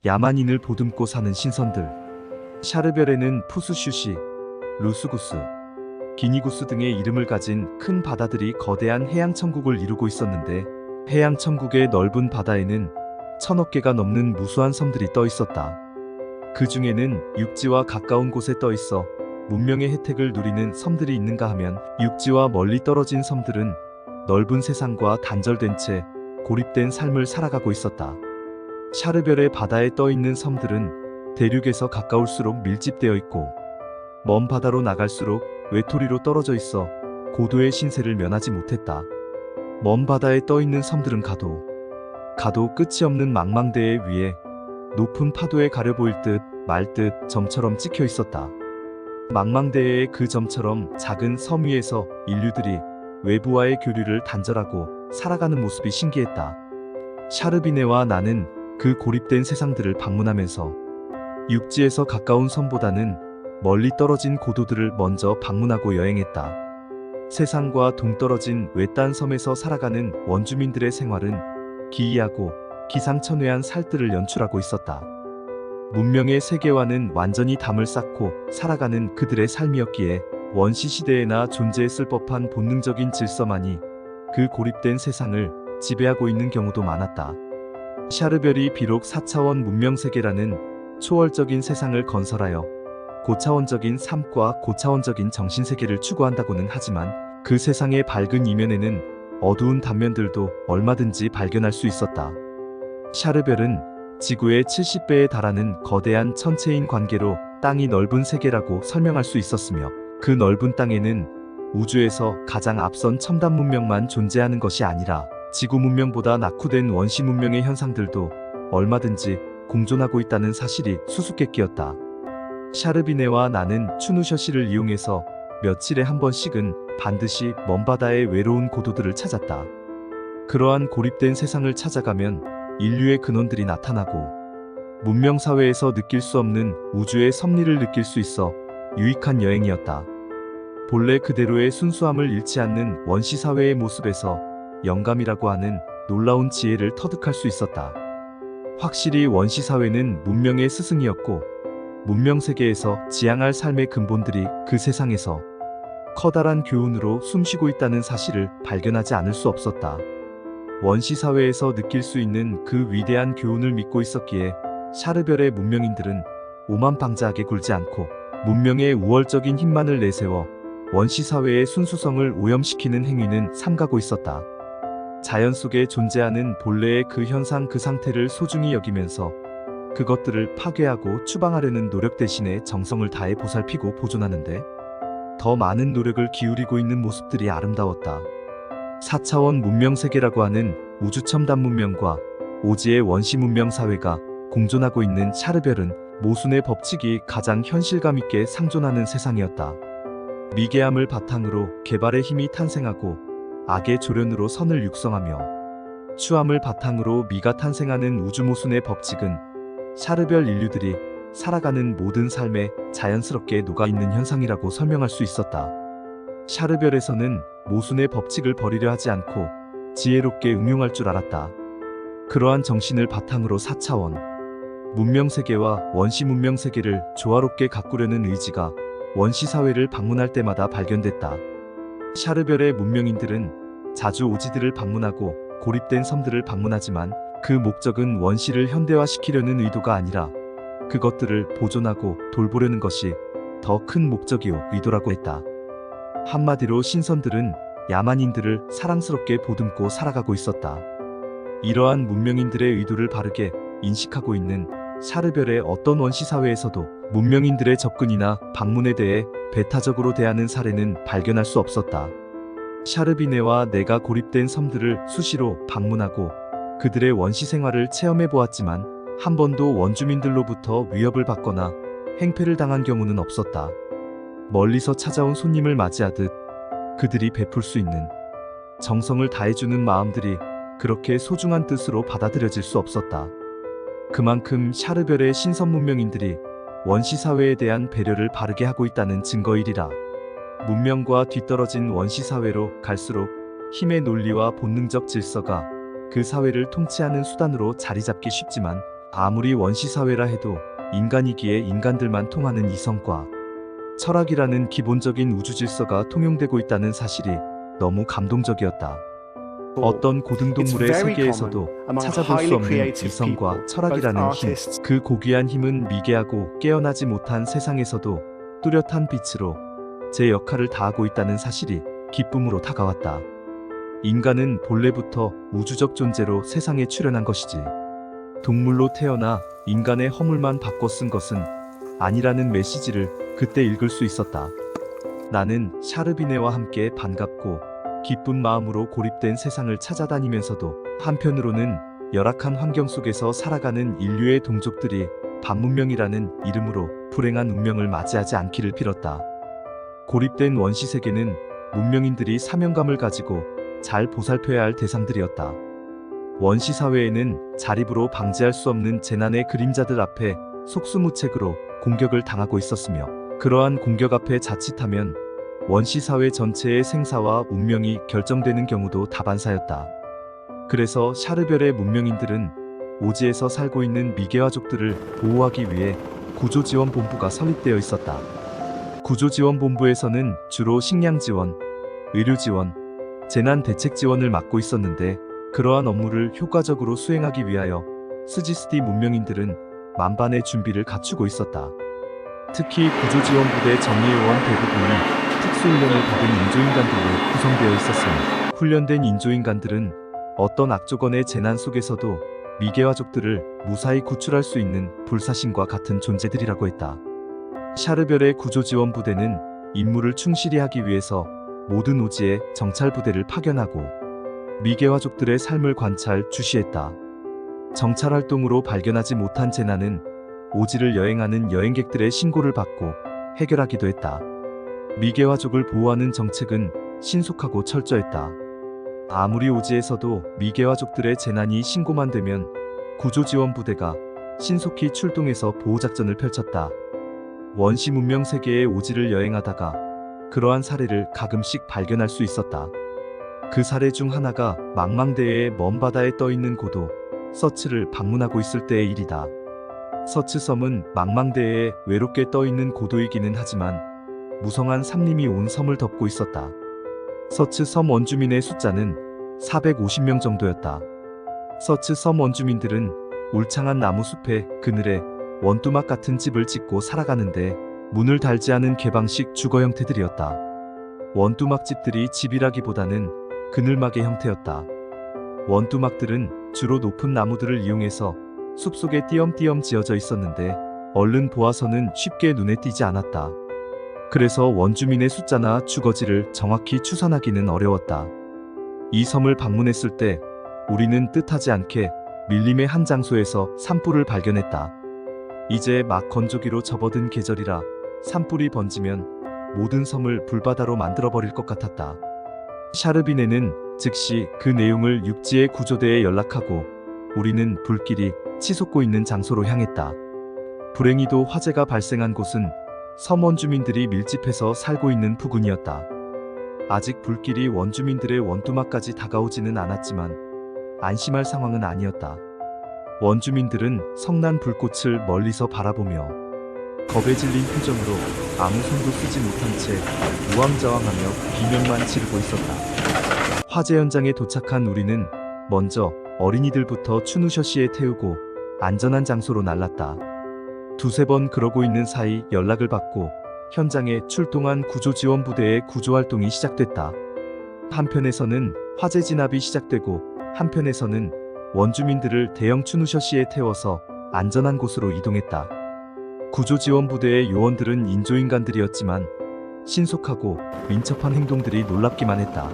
야만인을 보듬고 사는 신선들. 샤르별에는 푸스슈시, 루스구스, 기니구스 등의 이름을 가진 큰 바다들이 거대한 해양천국을 이루고 있었는데, 해양천국의 넓은 바다에는 1000여 개가 넘는 무수한 섬들이 떠 있었다. 그 중에는 육지와 가까운 곳에 떠 있어 문명의 혜택을 누리는 섬들이 있는가 하면, 육지와 멀리 떨어진 섬들은 넓은 세상과 단절된 채 고립된 삶을 살아가고 있었다. 샤르별의 바다에 떠 있는 섬들은 대륙에서 가까울수록 밀집되어 있고, 먼 바다로 나갈수록 외톨이로 떨어져 있어 고도의 신세를 면하지 못했다. 먼 바다에 떠 있는 섬들은 가도 끝이 없는 망망대해 위에 높은 파도에 가려 보일 듯 말 듯 점처럼 찍혀 있었다. 망망대해의 그 점처럼 작은 섬 위에서 인류들이 외부와의 교류를 단절하고 살아가는 모습이 신기했다. 샤르비네와 나는 그 고립된 세상들을 방문하면서 육지에서 가까운 섬보다는 멀리 떨어진 고도들을 먼저 방문하고 여행했다. 세상과 동떨어진 외딴 섬에서 살아가는 원주민들의 생활은 기이하고 기상천외한 살뜰을 연출하고 있었다. 문명의 세계와는 완전히 담을 쌓고 살아가는 그들의 삶이었기에 원시시대에나 존재했을 법한 본능적인 질서만이 그 고립된 세상을 지배하고 있는 경우도 많았다. 샤르별이 비록 4차원 문명세계라는 초월적인 세상을 건설하여 고차원적인 삶과 고차원적인 정신세계를 추구한다고는 하지만, 그 세상의 밝은 이면에는 어두운 단면들도 얼마든지 발견할 수 있었다. 샤르별은 지구의 70배에 달하는 거대한 천체인 관계로 땅이 넓은 세계라고 설명할 수 있었으며, 그 넓은 땅에는 우주에서 가장 앞선 첨단 문명만 존재하는 것이 아니라 지구 문명보다 낙후된 원시 문명의 현상들도 얼마든지 공존하고 있다는 사실이 수수께끼였다. 샤르비네와 나는 추누셔시를 이용해서 며칠에 한 번씩은 반드시 먼 바다의 외로운 고도들을 찾았다. 그러한 고립된 세상을 찾아가면 인류의 근원들이 나타나고 문명사회에서 느낄 수 없는 우주의 섭리를 느낄 수 있어 유익한 여행이었다. 본래 그대로의 순수함을 잃지 않는 원시사회의 모습에서 영감이라고 하는 놀라운 지혜를 터득할 수 있었다. 확실히 원시사회는 문명의 스승이었고, 문명세계에서 지향할 삶의 근본들이 그 세상에서 커다란 교훈으로 숨쉬고 있다는 사실을 발견하지 않을 수 없었다. 원시사회에서 느낄 수 있는 그 위대한 교훈을 믿고 있었기에 샤르별의 문명인들은 오만방자하게 굴지 않고 문명의 우월적인 힘만을 내세워 원시사회의 순수성을 오염시키는 행위는 삼가고 있었다. 자연 속에 존재하는 본래의 그 현상 그 상태를 소중히 여기면서 그것들을 파괴하고 추방하려는 노력 대신에 정성을 다해 보살피고 보존하는데 더 많은 노력을 기울이고 있는 모습들이 아름다웠다. 4차원 문명세계라고 하는 우주 첨단 문명과 오지의 원시 문명 사회가 공존하고 있는 샤르별은 모순의 법칙이 가장 현실감 있게 상존하는 세상이었다. 미개함을 바탕으로 개발의 힘이 탄생하고 악의 조련으로 선을 육성하며 추함을 바탕으로 미가 탄생하는 우주 모순의 법칙은 샤르별 인류들이 살아가는 모든 삶에 자연스럽게 녹아있는 현상이라고 설명할 수 있었다. 샤르별에서는 모순의 법칙을 버리려 하지 않고 지혜롭게 응용할 줄 알았다. 그러한 정신을 바탕으로 4차원 문명세계와 원시 문명세계를 조화롭게 가꾸려는 의지가 원시사회를 방문할 때마다 발견됐다. 샤르별의 문명인들은 자주 오지들을 방문하고 고립된 섬들을 방문하지만, 그 목적은 원시를 현대화시키려는 의도가 아니라 그것들을 보존하고 돌보려는 것이 더 큰 목적이요 의도라고 했다. 한마디로 신선들은 야만인들을 사랑스럽게 보듬고 살아가고 있었다. 이러한 문명인들의 의도를 바르게 인식하고 있는 샤르별의 어떤 원시사회에서도 문명인들의 접근이나 방문에 대해 배타적으로 대하는 사례는 발견할 수 없었다. 샤르비네와 내가 고립된 섬들을 수시로 방문하고 그들의 원시생활을 체험해 보았지만, 한 번도 원주민들로부터 위협을 받거나 행패를 당한 경우는 없었다. 멀리서 찾아온 손님을 맞이하듯 그들이 베풀 수 있는 정성을 다해주는 마음들이 그렇게 소중한 뜻으로 받아들여질 수 없었다. 그만큼 샤르별의 신선 문명인들이 원시사회에 대한 배려를 바르게 하고 있다는 증거이리라. 문명과 뒤떨어진 원시사회로 갈수록 힘의 논리와 본능적 질서가 그 사회를 통치하는 수단으로 자리 잡기 쉽지만, 아무리 원시사회라 해도 인간이기에 인간들만 통하는 이성과 철학이라는 기본적인 우주질서가 통용되고 있다는 사실이 너무 감동적이었다. 어떤 고등동물의 세계에서도 찾아볼 수 없는 이성과 철학이라는 힘, 그 고귀한 힘은 미개하고 깨어나지 못한 세상에서도 뚜렷한 빛으로 제 역할을 다하고 있다는 사실이 기쁨으로 다가왔다. 인간은 본래부터 우주적 존재로 세상에 출현한 것이지, 동물로 태어나 인간의 허물만 바꿔 쓴 것은 아니라는 메시지를 그때 읽을 수 있었다. 나는 샤르비네와 함께 반갑고 기쁜 마음으로 고립된 세상을 찾아다니면서도 한편으로는 열악한 환경 속에서 살아가는 인류의 동족들이 반문명이라는 이름으로 불행한 운명을 맞이하지 않기를 빌었다. 고립된 원시 세계는 문명인들이 사명감을 가지고 잘 보살펴야 할 대상들이었다. 원시 사회에는 자립으로 방지할 수 없는 재난의 그림자들 앞에 속수무책으로 공격을 당하고 있었으며, 그러한 공격 앞에 자칫하면 원시 사회 전체의 생사와 운명이 결정되는 경우도 다반사였다. 그래서 샤르별의 문명인들은 오지에서 살고 있는 미개화족들을 보호하기 위해 구조지원본부가 설립되어 있었다. 구조지원본부에서는 주로 식량지원, 의료지원, 재난대책지원을 맡고 있었는데, 그러한 업무를 효과적으로 수행하기 위하여 스지스티 문명인들은 만반의 준비를 갖추고 있었다. 특히 구조지원부대 정예요원 대부분이 특수훈련을 받은 인조인간들로 구성되어 있었으며, 훈련된 인조인간들은 어떤 악조건의 재난 속에서도 미개화족들을 무사히 구출할 수 있는 불사신과 같은 존재들이라고 했다. 샤르별의 구조지원부대는 임무를 충실히 하기 위해서 모든 오지에 정찰부대를 파견하고 미개화족들의 삶을 관찰, 주시했다. 정찰활동으로 발견하지 못한 재난은 오지를 여행하는 여행객들의 신고를 받고 해결하기도 했다. 미개화족을 보호하는 정책은 신속하고 철저했다. 아무리 오지에서도 미개화족들의 재난이 신고만 되면 구조지원부대가 신속히 출동해서 보호작전을 펼쳤다. 원시 문명 세계의 오지를 여행하다가 그러한 사례를 가끔씩 발견할 수 있었다. 그 사례 중 하나가 망망대해의 먼 바다에 떠있는 고도 서츠를 방문하고 있을 때의 일이다. 서츠섬은 망망대해에 외롭게 떠있는 고도이기는 하지만 무성한 산림이 온 섬을 덮고 있었다. 서츠섬 원주민의 숫자는 450명 정도였다. 서츠섬 원주민들은 울창한 나무숲의 그늘에 원두막 같은 집을 짓고 살아가는데, 문을 달지 않은 개방식 주거 형태들이었다. 원두막 집들이 집이라기보다는 그늘막의 형태였다. 원두막들은 주로 높은 나무들을 이용해서 숲속에 띄엄띄엄 지어져 있었는데, 얼른 보아서는 쉽게 눈에 띄지 않았다. 그래서 원주민의 숫자나 주거지를 정확히 추산하기는 어려웠다. 이 섬을 방문했을 때 우리는 뜻하지 않게 밀림의 한 장소에서 산불을 발견했다. 이제 막 건조기로 접어든 계절이라 산불이 번지면 모든 섬을 불바다로 만들어버릴 것 같았다. 샤르비네는 즉시 그 내용을 육지의 구조대에 연락하고 우리는 불길이 치솟고 있는 장소로 향했다. 불행히도 화재가 발생한 곳은 섬 원주민들이 밀집해서 살고 있는 부근이었다. 아직 불길이 원주민들의 원두막까지 다가오지는 않았지만 안심할 상황은 아니었다. 원주민들은 성난 불꽃을 멀리서 바라보며 겁에 질린 표정으로 아무 손도 쓰지 못한 채 우왕좌왕하며 비명만 지르고 있었다. 화재 현장에 도착한 우리는 먼저 어린이들부터 추누셔시에 태우고 안전한 장소로 날랐다. 두세 번 그러고 있는 사이 연락을 받고 현장에 출동한 구조지원부대의 구조활동이 시작됐다. 한편에서는 화재 진압이 시작되고 한편에서는 원주민들을 대형 추누셔시에 태워서 안전한 곳으로 이동했다. 구조지원부대의 요원들은 인조인간들이었지만 신속하고 민첩한 행동들이 놀랍기만 했다.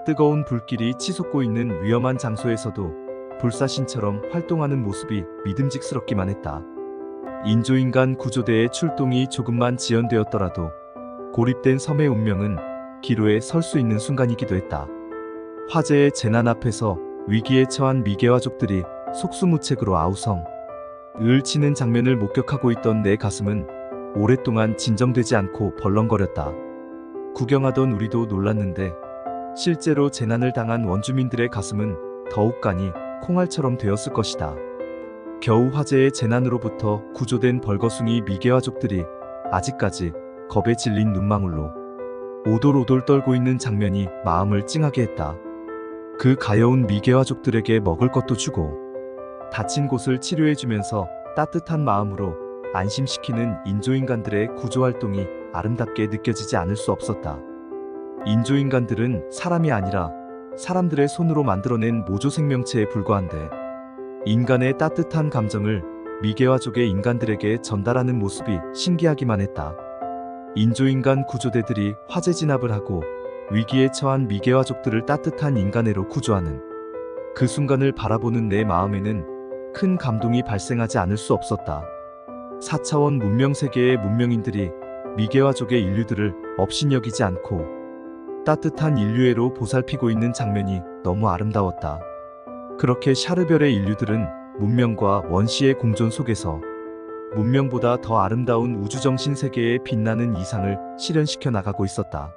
뜨거운 불길이 치솟고 있는 위험한 장소에서도 불사신처럼 활동하는 모습이 믿음직스럽기만 했다. 인조인간 구조대의 출동이 조금만 지연되었더라도 고립된 섬의 운명은 기로에 설 수 있는 순간이기도 했다. 화재의 재난 앞에서 위기에 처한 미개화족들이 속수무책으로 아우성 을 치는 장면을 목격하고 있던 내 가슴은 오랫동안 진정되지 않고 벌렁거렸다. 구경하던 우리도 놀랐는데 실제로 재난을 당한 원주민들의 가슴은 더욱 간이 콩알처럼 되었을 것이다. 겨우 화재의 재난으로부터 구조된 벌거숭이 미개와족들이 아직까지 겁에 질린 눈망울로 오돌오돌 떨고 있는 장면이 마음을 찡하게 했다. 그 가여운 미개와족들에게 먹을 것도 주고 다친 곳을 치료해주면서 따뜻한 마음으로 안심시키는 인조인간들의 구조활동이 아름답게 느껴지지 않을 수 없었다. 인조인간들은 사람이 아니라 사람들의 손으로 만들어낸 모조 생명체에 불과한데 인간의 따뜻한 감정을 미개와족의 인간들에게 전달하는 모습이 신기하기만 했다. 인조인간 구조대들이 화재 진압을 하고 위기에 처한 미개와족들을 따뜻한 인간애로 구조하는 그 순간을 바라보는 내 마음에는 큰 감동이 발생하지 않을 수 없었다. 4차원 문명세계의 문명인들이 미개와족의 인류들을 업신여기지 않고 따뜻한 인류애로 보살피고 있는 장면이 너무 아름다웠다. 그렇게 샤르별의 인류들은 문명과 원시의 공존 속에서 문명보다 더 아름다운 우주정신 세계의 빛나는 이상을 실현시켜 나가고 있었다.